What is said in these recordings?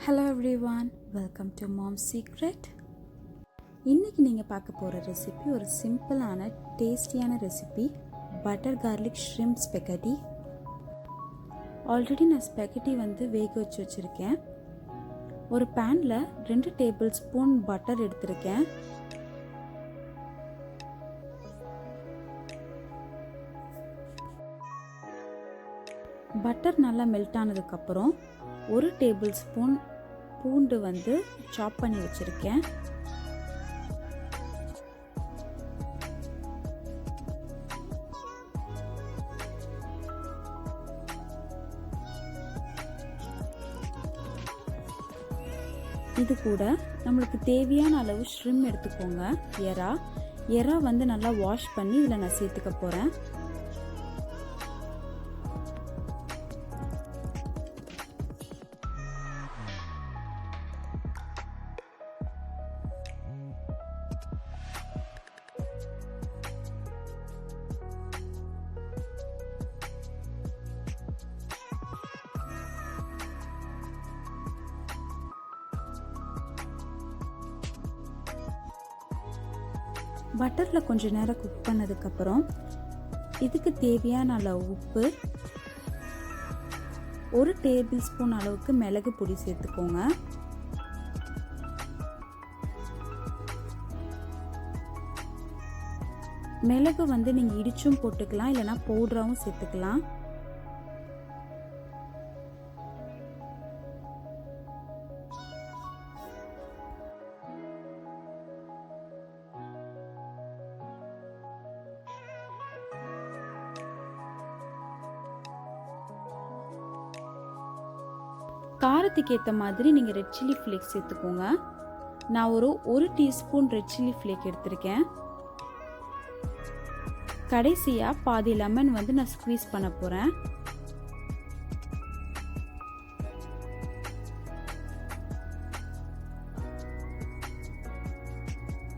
Hello everyone, welcome to mom secret. இன்றைக்கி நீங்கள் பார்க்க போகிற ரெசிபி ஒரு சிம்பிளான டேஸ்டியான recipe, butter garlic shrimp spaghetti. Already நான் ஸ்பெகட்டி வேக வச்சுருக்கேன். ஒரு பேனில் 2 டேபிள் ஸ்பூன் பட்டர் எடுத்திருக்கேன். பட்டர் நல்லா மெல்ட் ஆனதுக்கப்புறம் 1 டேபிள் ஸ்பூன் பூண்டு சாப் பண்ணி வச்சுருக்கேன். இது கூட நம்மளுக்கு தேவையான அளவு ஷ்ரிம் எடுத்துக்கோங்க. எறா நல்லா வாஷ் பண்ணி இதில் நான் சேர்த்துக்க போகிறேன். பட்டரில் கொஞ்சம் நேரம் குக் பண்ணதுக்கப்புறம் இதுக்கு தேவையான அளவு உப்பு, 1 டேபிள் ஸ்பூன் அளவுக்கு மிளகு பொடி சேர்த்துக்கோங்க. மிளகு நீங்கள் இடிச்சும் போட்டுக்கலாம், இல்லைனா பவுடராகவும் சேர்த்துக்கலாம். காரத்துக்கு ஏற்ற மாதிரி நீங்கள் ரெட் சில்லி ஃப்ளேக்ஸ் சேர்த்துக்கோங்க. நான் ஒரு டீஸ்பூன் ரெட் சில்லி ஃப்ளேக் எடுத்திருக்கேன். கடைசியாக பாதி லெமன் நான் ஸ்க்வீஸ் பண்ண போகிறேன்.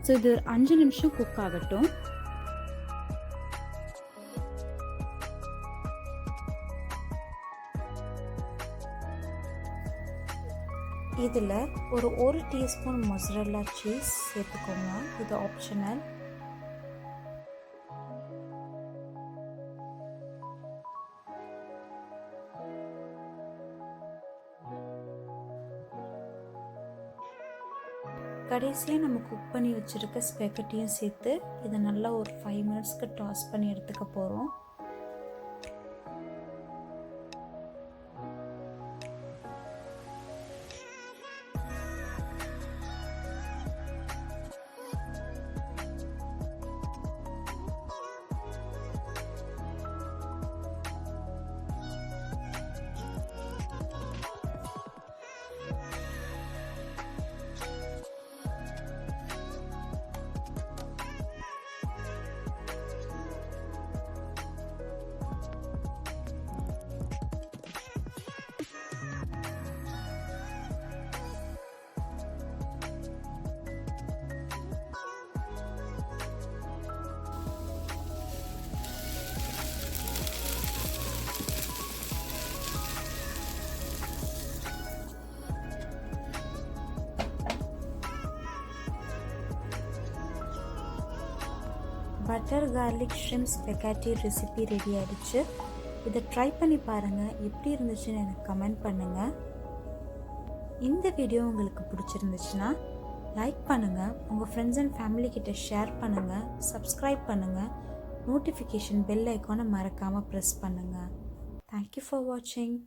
ஸோ இது 5 நிமிஷம் குக் ஆகட்டும். இதில் ஒரு டீஸ்பூன் மொசரல்லா சீஸ் சேர்த்துக்கோங்க. இது ஆப்ஷனல். கடைசியாக நம்ம குக் பண்ணி வச்சுருக்க ஸ்பெகட்டியும் சேர்த்து இதை நல்லா ஒரு 5 மினிட்ஸ்க்கு டாஸ் பண்ணி எடுத்துக்க போகிறோம். Butter garlic shrimp spaghetti recipe ready ஆகிடுச்சு. இதை ட்ரை பண்ணி பாருங்கள். எப்படி இருந்துச்சுன்னு எனக்கு கமெண்ட் பண்ணுங்கள். இந்த வீடியோ உங்களுக்கு பிடிச்சிருந்துச்சுன்னா லைக் பண்ணுங்கள், உங்கள் ஃப்ரெண்ட்ஸ் அண்ட் ஃபேமிலி கிட்ட ஷேர் பண்ணுங்கள், சப்ஸ்கிரைப் பண்ணுங்கள், நோட்டிஃபிகேஷன் பெல் ஐக்கானை மறக்காமல் ப்ரெஸ் பண்ணுங்கள். தேங்க்யூ ஃபார் வாட்சிங்.